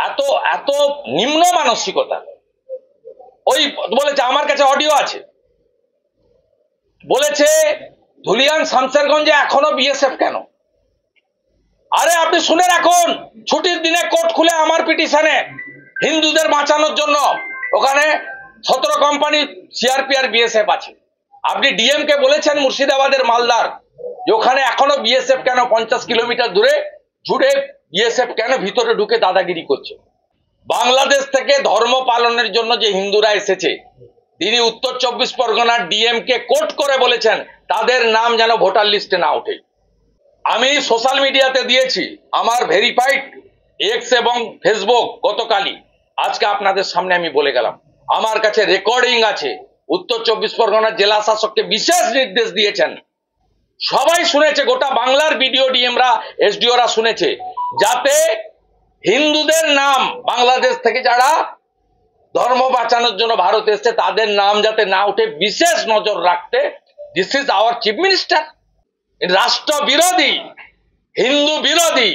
এত এত নিম্ন মানসিকতা। ওই বলেছে, আমার কাছে অডিও আছে, বলেছে ধুলিয়ান শামসেরগঞ্জে এখনো বিএসএফ কেন? আরে আপনি শুনে রাখুন, ছুটির দিনে কোর্ট খুলে আমার পিটিশনে হিন্দুদের বাঁচানোর জন্য ওখানে 17 কোম্পানি সিআরপি আর বিএসএফ আছে। আপনি ডিএম কে বলেছেন মুর্শিদাবাদের মালদার যে ওখানে এখনো বিএসএফ কেন? 50 কিলোমিটার দূরে জুড়ে বিএসএফ কেন ভিতরে ঢুকে দাদাগিরি করছে? বাংলাদেশ থেকে ধর্ম পালনের জন্য যে হিন্দুরা এসেছে, তিনি উত্তর 24 পরগনার ডিএম কে কোর্ট করে বলেছেন তাদের নাম যেন ভোটার লিস্টে না ওঠে। আমি সোশ্যাল মিডিয়াতে দিয়েছি, আমার ভেরিফাইড এক্স এবং ফেসবুক গতকালই, আজকে আপনাদের সামনে আমি বলে গেলাম, আমার কাছে রেকর্ডিং আছে। উত্তর 24 পরগনার জেলা শাসককে বিশেষ নির্দেশ দিয়েছেন, সবাই শুনেছে, গোটা বাংলার বিডিও ডিএমরা এসডিওরা শুনেছে, যাতে হিন্দুদের নাম বাংলাদেশ থেকে যারা ধর্ম বাঁচানোর জন্য ভারতে এসছে তাদের নাম যাতে না উঠে বিশেষ নজর রাখতে। This is our chief minister. রাষ্ট্র বিরোধী, হিন্দু বিরোধী